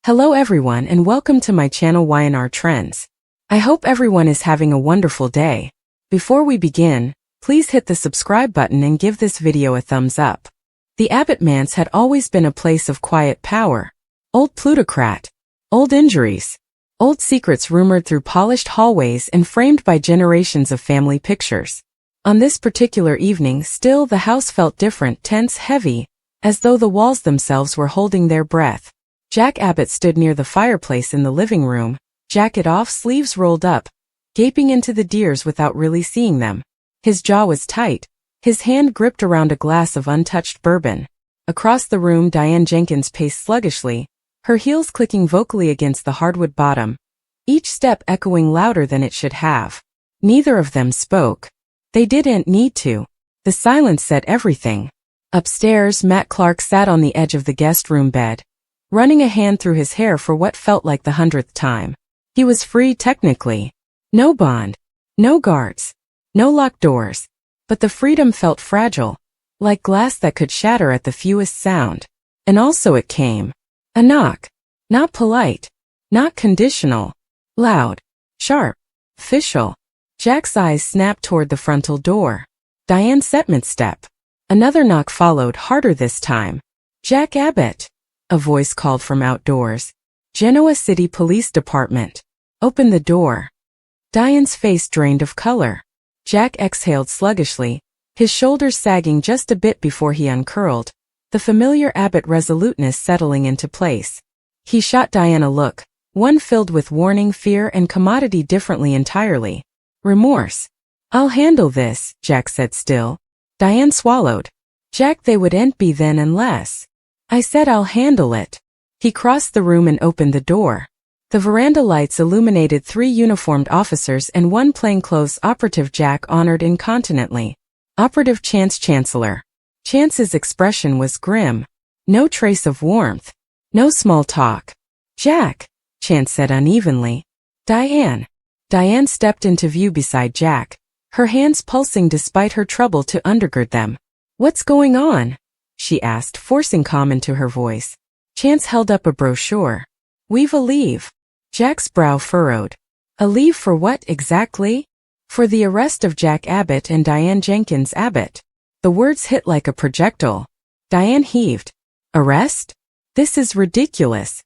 Hello everyone and welcome to my channel Y&R Trends. I hope everyone is having a wonderful day. Before we begin, please hit the subscribe button and give this video a thumbs up. The Abbott manse had always been a place of quiet power. Old plutocrat. Old injuries. Old secrets rumored through polished hallways and framed by generations of family pictures. On this particular evening still the house felt different, tense, heavy, as though the walls themselves were holding their breath. Jack Abbott stood near the fireplace in the living room, jacket off, sleeves rolled up, gaping into the deers without really seeing them. His jaw was tight, his hand gripped around a glass of untouched bourbon. Across the room Diane Jenkins paced sluggishly, her heels clicking vocally against the hardwood bottom, each step echoing louder than it should have. Neither of them spoke. They didn't need to. The silence said everything. Upstairs, Matt Clark sat on the edge of the guest room bed, running a hand through his hair for what felt like the 100th time. He was free technically. No bond. No guards. No locked doors. But the freedom felt fragile, like glass that could shatter at the fewest sound. And also it came. A knock. Not polite. Not conditional. Loud. Sharp. Official. Jack's eyes snapped toward the frontal door. Diane set mid-step. Another knock followed, harder this time. Jack Abbott. A voice called from outdoors. Genoa City Police Department. Open the door. Diane's face drained of color. Jack exhaled sluggishly, his shoulders sagging just a bit before he uncurled, the familiar Abbott resoluteness settling into place. He shot Diane a look, one filled with warning, fear, and commodity differently entirely. Remorse. I'll handle this, Jack said still. Diane swallowed. Jack, they wouldn't be then unless. I said I'll handle it. He crossed the room and opened the door. The veranda lights illuminated 3 uniformed officers and 1 plainclothes operative Jack honored incontinently. Operative Chance Chancellor. Chance's expression was grim. No trace of warmth. No small talk. Jack, Chance said unevenly. Diane. Diane stepped into view beside Jack, her hands pulsing despite her trouble to undergird them. What's going on? She asked, forcing calm into her voice. Chance held up a brochure. We've a leave. Jack's brow furrowed. A leave for what exactly? For the arrest of Jack Abbott and Diane Jenkins Abbott. The words hit like a projectile. Diane heaved. Arrest? This is ridiculous.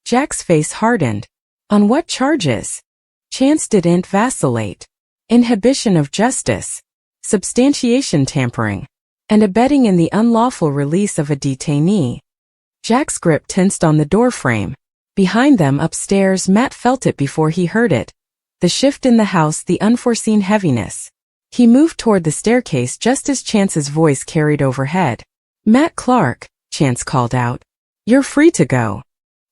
Jack's face hardened. On what charges? Chance didn't vacillate. Inhibition of justice. Substantiation tampering. And abetting in the unlawful release of a detainee. Jack's grip tensed on the doorframe. Behind them upstairs, Matt felt it before he heard it. The shift in the house, the unforeseen heaviness. He moved toward the staircase just as Chance's voice carried overhead. Matt Clark, Chance called out. You're free to go.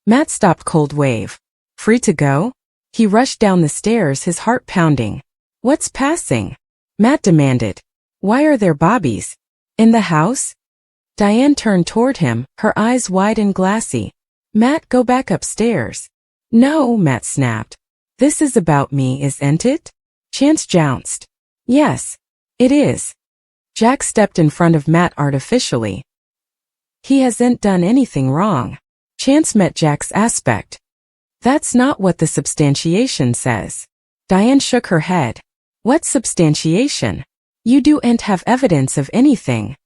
Matt stopped cold wave. Free to go? He rushed down the stairs, his heart pounding. What's passing? Matt demanded. Why are there bobbies? In the house? Diane turned toward him, her eyes wide and glassy. Matt, go back upstairs. No, Matt snapped. This is about me, isn't it? Chance jounced. Yes, it is. Jack stepped in front of Matt artificially. He hasn't done anything wrong. Chance met Jack's aspect. That's not what the substantiation says. Diane shook her head. What substantiation? You don't have evidence of anything.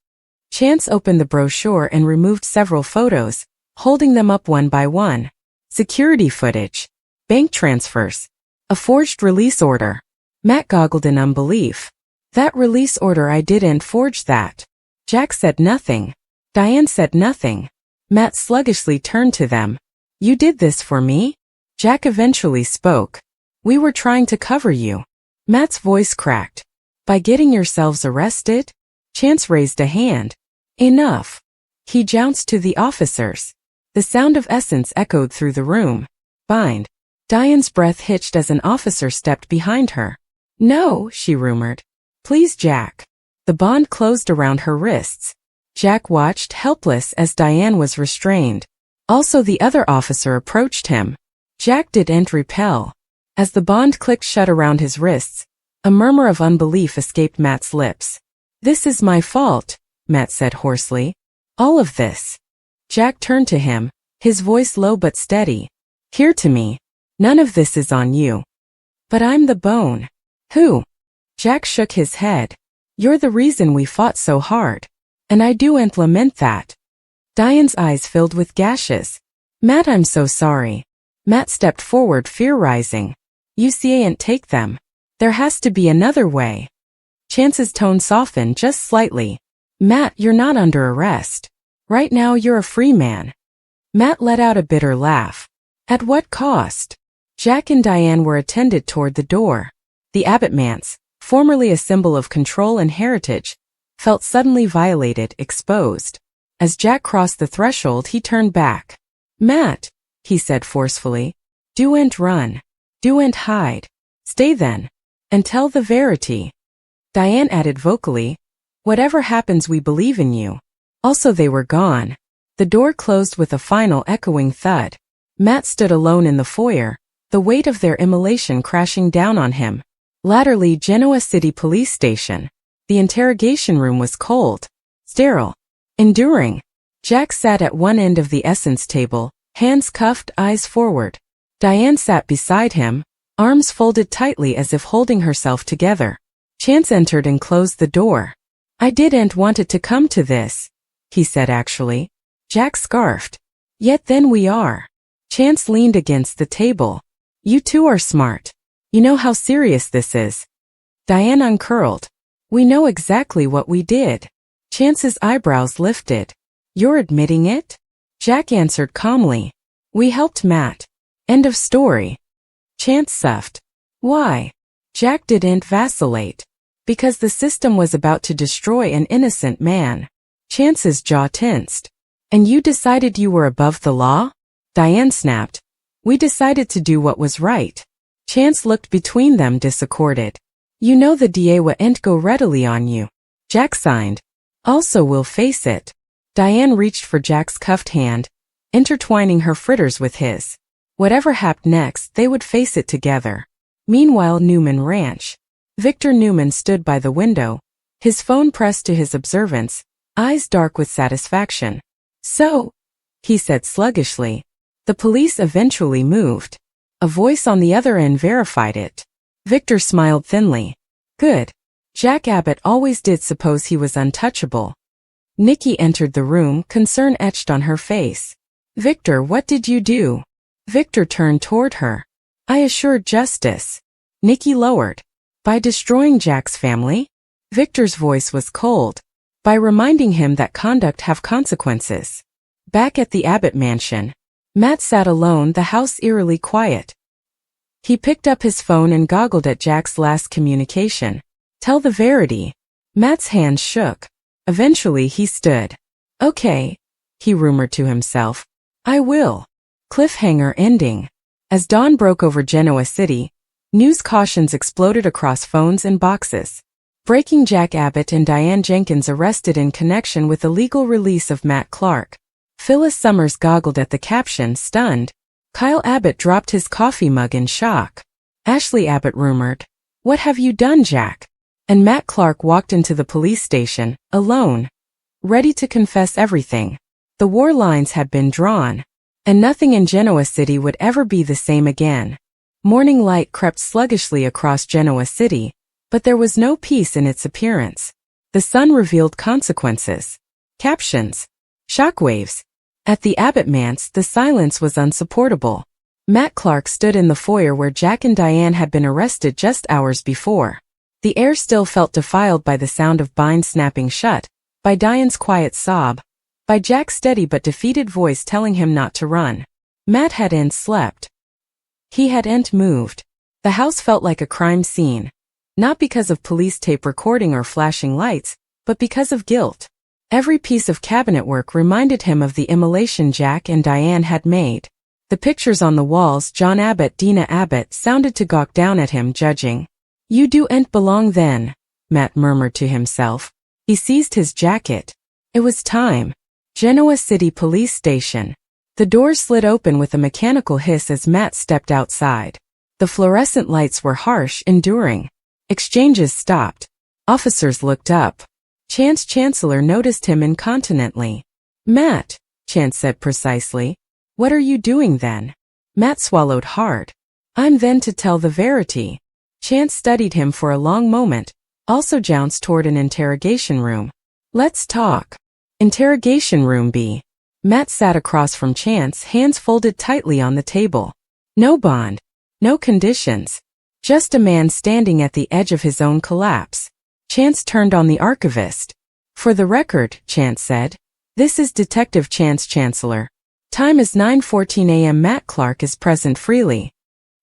Chance opened the brochure and removed several photos, holding them up one by one. Security footage. Bank transfers. A forged release order. Matt goggled in unbelief. That release order, I didn't forge that. Jack said nothing. Diane said nothing. Matt sluggishly turned to them. You did this for me? Jack eventually spoke. We were trying to cover you. Matt's voice cracked. By getting yourselves arrested? Chance raised a hand. Enough. He jounced to the officers. The sound of essence echoed through the room. Bind. Diane's breath hitched as an officer stepped behind her. No, she rumored. Please, Jack. The bond closed around her wrists. Jack watched, helpless, as Diane was restrained. Also the other officer approached him. Jack didn't repel. As the bond clicked shut around his wrists, a murmur of unbelief escaped Matt's lips. This is my fault, Matt said hoarsely. All of this. Jack turned to him, his voice low but steady. Here to me. None of this is on you. But I'm the bone. Who? Jack shook his head. You're the reason we fought so hard. And I do and lament that. Diane's eyes filled with gashes. Matt, I'm so sorry. Matt stepped forward, fear rising. You can't take them. There has to be another way. Chance's tone softened just slightly. Matt, you're not under arrest. Right now you're a free man. Matt let out a bitter laugh. At what cost? Jack and Diane were attended toward the door. The Abbott manse, formerly a symbol of control and heritage, felt suddenly violated, exposed. As Jack crossed the threshold, he turned back. Matt, he said forcefully, do and run. Do and hide. Stay then. And tell the verity. Diane added vocally, whatever happens, we believe in you. Also, they were gone. The door closed with a final echoing thud. Matt stood alone in the foyer, the weight of their immolation crashing down on him. Latterly, Genoa City Police Station. The interrogation room was cold, sterile, enduring. Jack sat at one end of the essence table, hands cuffed, eyes forward. Diane sat beside him, arms folded tightly as if holding herself together. Chance entered and closed the door. I didn't want it to come to this, he said actually. Jack scarfed. Yet then we are. Chance leaned against the table. You two are smart. You know how serious this is. Diane uncurled. We know exactly what we did. Chance's eyebrows lifted. You're admitting it? Jack answered calmly. We helped Matt. End of story. Chance scoffed. Why? Jack didn't vacillate. Because the system was about to destroy an innocent man. Chance's jaw tensed. And you decided you were above the law? Diane snapped. We decided to do what was right. Chance looked between them, disaccorded. You know the DA won't go readily on you. Jack signed. Also, we'll face it. Diane reached for Jack's cuffed hand, intertwining her fritters with his. Whatever happened next, they would face it together. Meanwhile, Newman Ranch. Victor Newman stood by the window, his phone pressed to his observance, eyes dark with satisfaction. So, he said sluggishly. The police eventually moved. A voice on the other end verified it. Victor smiled thinly. Good. Jack Abbott always did suppose he was untouchable. Nikki entered the room, concern etched on her face. Victor, what did you do? Victor turned toward her. I assured justice. Nikki lowered. By destroying Jack's family? Victor's voice was cold. By reminding him that conduct have consequences. Back at the Abbott mansion, Matt sat alone, the house eerily quiet. He picked up his phone and goggled at Jack's last communication. Tell the verity. Matt's hands shook. Eventually he stood. Okay, he rumored to himself. I will. Cliffhanger ending. As dawn broke over Genoa City, news cautions exploded across phones and boxes. Breaking: Jack Abbott and Diane Jenkins arrested in connection with the legal release of Matt Clark. Phyllis Summers goggled at the caption, stunned. Kyle Abbott dropped his coffee mug in shock. Ashley Abbott rumored, What have you done, Jack? And Matt Clark walked into the police station, alone, ready to confess everything. The war lines had been drawn, and nothing in Genoa City would ever be the same again. Morning light crept sluggishly across Genoa City, but there was no peace in its appearance. The sun revealed consequences. Captions. Shockwaves. At the Abbott manse, the silence was unsupportable. Matt Clark stood in the foyer where Jack and Diane had been arrested just hours before. The air still felt defiled by the sound of binds snapping shut, by Diane's quiet sob, by Jack's steady but defeated voice telling him not to run. Matt hadn't slept. He hadn't moved. The house felt like a crime scene. Not because of police tape recording or flashing lights, but because of guilt. Every piece of cabinet work reminded him of the immolation Jack and Diane had made. The pictures on the walls, John Abbott, Dina Abbott, sounded to gawk down at him, judging. You do'n't belong then, Matt murmured to himself. He seized his jacket. It was time. Genoa City Police Station. The doors slid open with a mechanical hiss as Matt stepped outside. The fluorescent lights were harsh, enduring. Exchanges stopped. Officers looked up. Chance Chancellor noticed him incontinently. Matt, Chance said precisely. What are you doing then? Matt swallowed hard. I'm then to tell the verity. Chance studied him for a long moment, also jounced toward an interrogation room. Let's talk. Interrogation room B. Matt sat across from Chance, hands folded tightly on the table. No bond. No conditions. Just a man standing at the edge of his own collapse. Chance turned on the archivist. For the record, Chance said, this is Detective Chance Chancellor. Time is 9:14 a.m. Matt Clark is present freely.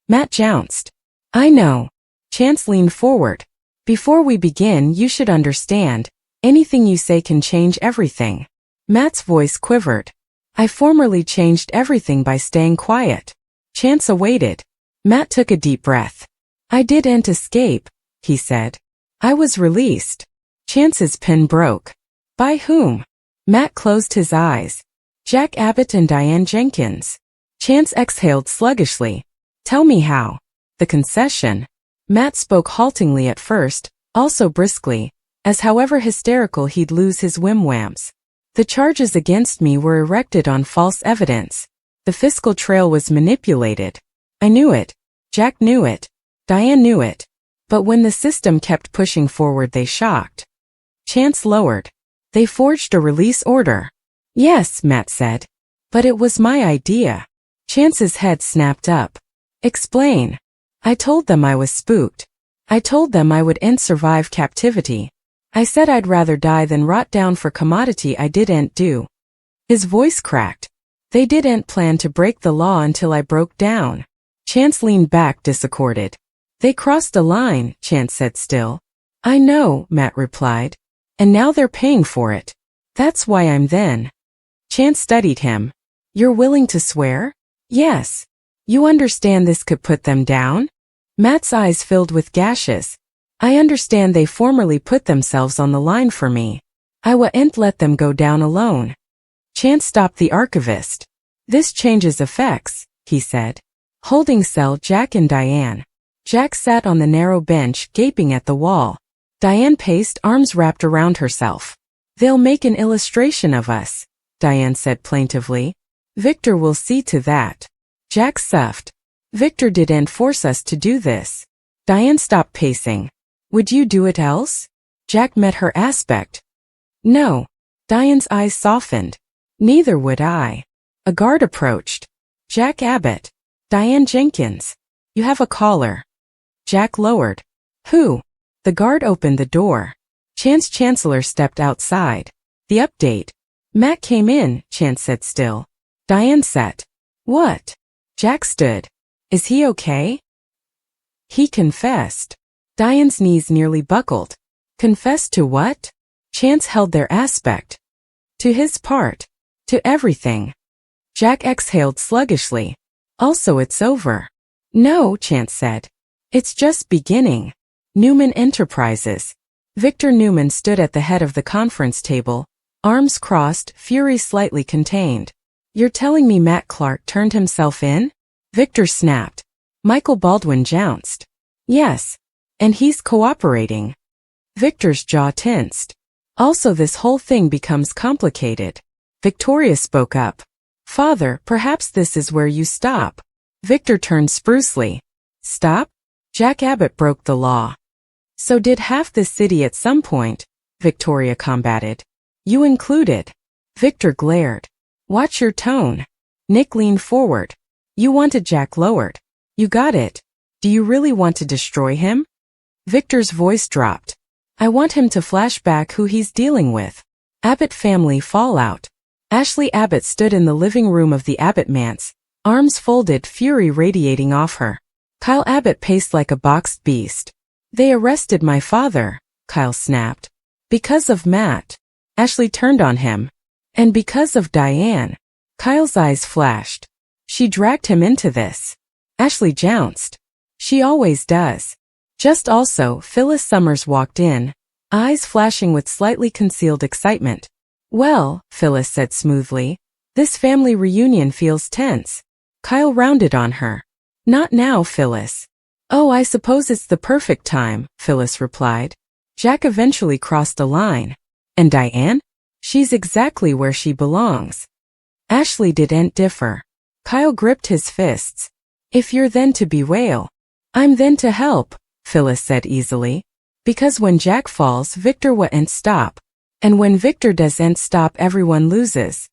Matt jounced. I know. Chance leaned forward. Before we begin, you should understand, anything you say can change everything. Matt's voice quivered. I formerly changed everything by staying quiet. Chance awaited. Matt took a deep breath. I didn't escape, he said. I was released. Chance's pen broke. By whom? Matt closed his eyes. Jack Abbott and Diane Jenkins. Chance exhaled sluggishly. Tell me how. The concession. Matt spoke haltingly at first, also briskly, as however hysterical he'd lose his whim-whams. The charges against me were erected on false evidence. The fiscal trail was manipulated. I knew it. Jack knew it. Diane knew it. But when the system kept pushing forward, they shocked. Chance lowered. They forged a release order. Yes, Matt said. But it was my idea. Chance's head snapped up. Explain. I told them I was spooked. I told them I wouldn't survive captivity. I said I'd rather die than rot down for commodity I didn't do. His voice cracked. They didn't plan to break the law until I broke down. Chance leaned back disaccorded. They crossed a line, Chance said still. I know, Matt replied. And now they're paying for it. That's why I'm then. Chance studied him. You're willing to swear? Yes. You understand this could put them down? Matt's eyes filled with gashes. I understand they formerly put themselves on the line for me. I wouldn't let them go down alone. Chance stopped the archivist. This changes effects, he said. Holding cell Jack and Diane. Jack sat on the narrow bench, gaping at the wall. Diane paced, arms wrapped around herself. They'll make an illustration of us, Diane said plaintively. Victor will see to that. Jack suffed. Victor didn't force us to do this. Diane stopped pacing. Would you do it else? Jack met her aspect. No. Diane's eyes softened. Neither would I. A guard approached. Jack Abbott. Diane Jenkins. You have a caller. Jack lowered. Who? The guard opened the door. Chance Chancellor stepped outside. The update. Matt came in, Chance said still. Diane sat. What? Jack stood. Is he okay? He confessed. Diane's knees nearly buckled. Confessed to what? Chance held their aspect. To his part. To everything. Jack exhaled sluggishly. Also, it's over. No, Chance said. It's just beginning. Newman Enterprises. Victor Newman stood at the head of the conference table, arms crossed, fury slightly contained. You're telling me Matt Clark turned himself in? Victor snapped. Michael Baldwin jounced. Yes. And he's cooperating. Victor's jaw tensed. Also, this whole thing becomes complicated. Victoria spoke up. Father, perhaps this is where you stop. Victor turned sprucely. Stop? Jack Abbott broke the law. So did half the city at some point, Victoria combated. You included. Victor glared. Watch your tone. Nick leaned forward. You wanted Jack lowered. You got it. Do you really want to destroy him? Victor's voice dropped. I want him to flash back who he's dealing with. Abbott family fallout. Ashley Abbott stood in the living room of the Abbott manse, arms folded, fury radiating off her. Kyle Abbott paced like a boxed beast. They arrested my father, Kyle snapped. Because of Matt. Ashley turned on him. And because of Diane. Kyle's eyes flashed. She dragged him into this. Ashley jounced. She always does. Just also, Phyllis Summers walked in, eyes flashing with slightly concealed excitement. Well, Phyllis said smoothly, this family reunion feels tense. Kyle rounded on her. Not now, Phyllis. Oh, I suppose it's the perfect time, Phyllis replied. Jack eventually crossed the line. And Diane? She's exactly where she belongs. Ashley didn't differ. Kyle gripped his fists. If you're then to bewail, I'm then to help, Phyllis said easily. Because when Jack falls, Victor won't stop. And when Victor doesn't stop, everyone loses.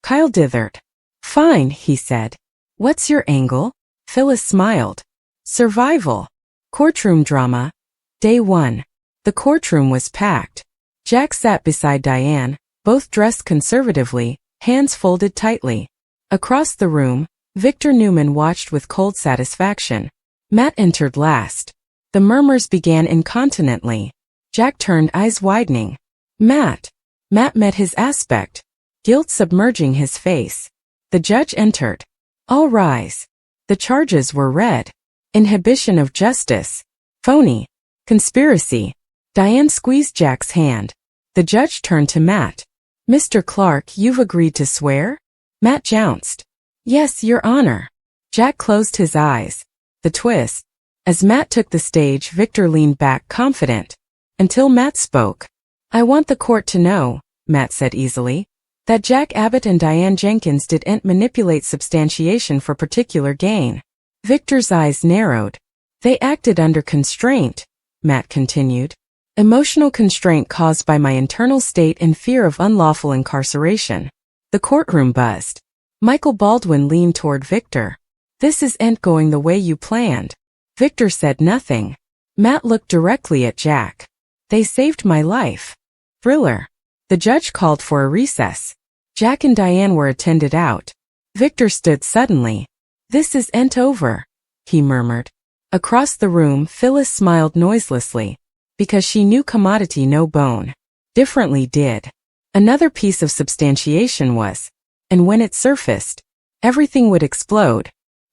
Kyle dithered. Fine, he said. What's your angle? Phyllis smiled. Survival. Courtroom drama. Day 1. The courtroom was packed. Jack sat beside Diane, both dressed conservatively, hands folded tightly. Across the room, Victor Newman watched with cold satisfaction. Matt entered last. The murmurs began incontinently. Jack turned, eyes widening. Matt. Matt met his aspect, guilt submerging his face. The judge entered. All rise. The charges were read. Inhibition of justice. Phony. Conspiracy. Diane squeezed Jack's hand. The judge turned to Matt. Mr. Clark, you've agreed to swear? Matt jounced. Yes, Your Honor. Jack closed his eyes. The twist. As Matt took the stage, Victor leaned back confident. Until Matt spoke. I want the court to know, Matt said easily, that Jack Abbott and Diane Jenkins didn't manipulate substantiation for particular gain. Victor's eyes narrowed. They acted under constraint, Matt continued. Emotional constraint caused by my internal state and fear of unlawful incarceration. The courtroom buzzed. Michael Baldwin leaned toward Victor. This isn't going the way you planned. Victor said nothing. Matt looked directly at Jack. They saved my life. Thriller. The judge called for a recess. Jack and Diane were attended out. Victor stood suddenly. This isn't over, he murmured. Across the room, Phyllis smiled noiselessly, because she knew commodity no bone. Differently did. Another piece of substantiation was, and when it surfaced, everything would explode.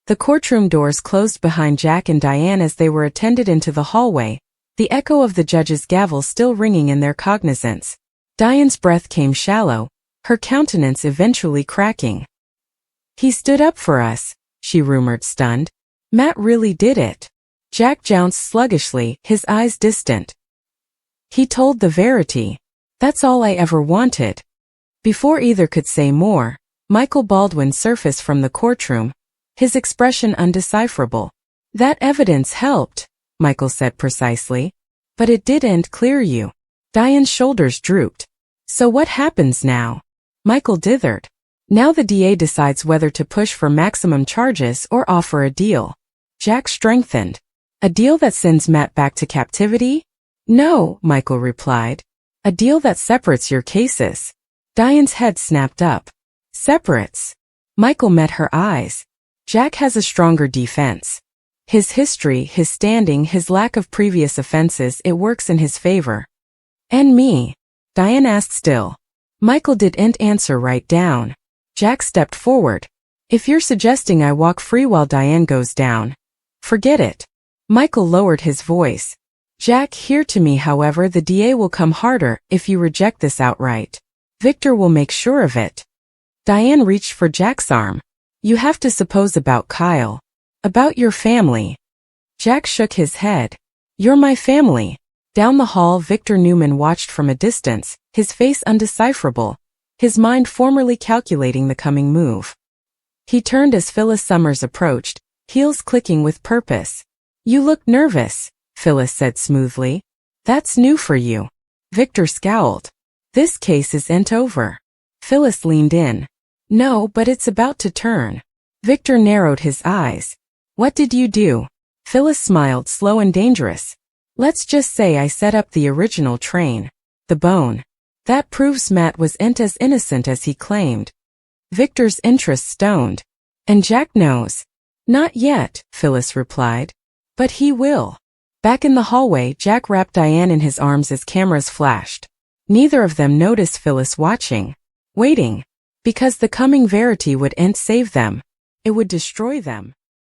The courtroom doors closed behind Jack and Diane as they were attended into the hallway, the echo of the judge's gavel still ringing in their cognizance. Diane's breath came shallow, her countenance eventually cracking. He stood up for us, she rumored, stunned. Matt really did it. Jack jounced sluggishly, his eyes distant. He told the verity. That's all I ever wanted. Before either could say more, Michael Baldwin surfaced from the courtroom, his expression undecipherable. That evidence helped, Michael said precisely. But it didn't clear you. Diane's shoulders drooped. So what happens now? Michael dithered. Now the DA decides whether to push for maximum charges or offer a deal. Jack strengthened. A deal that sends Matt back to captivity? No, Michael replied. A deal that separates your cases. Diane's head snapped up. Separates. Michael met her eyes. Jack has a stronger defense. His history, his standing, his lack of previous offenses, it works in his favor. And me? Diane asked still. Michael didn't answer right down. Jack stepped forward. If you're suggesting I walk free while Diane goes down, forget it. Michael lowered his voice. Jack, hear to me, however, the DA will come harder if you reject this outright. Victor will make sure of it. Diane reached for Jack's arm. You have to suppose about Kyle. About your family. Jack shook his head. You're my family. Down the hall, Victor Newman watched from a distance, his face undecipherable, his mind formerly calculating the coming move. He turned as Phyllis Summers approached, heels clicking with purpose. You look nervous, Phyllis said smoothly. That's new for you. Victor scowled. This case isn't over. Phyllis leaned in. No, but it's about to turn. Victor narrowed his eyes. What did you do? Phyllis smiled, slow and dangerous. Let's just say I set up the original train. The bone. That proves Matt wasn't as innocent as he claimed. Victor's interest stoned. And Jack knows. Not yet, Phyllis replied. But he will. Back in the hallway, Jack wrapped Diane in his arms as cameras flashed. Neither of them noticed Phyllis watching. Waiting. Because the coming verity wouldn't save them. It would destroy them.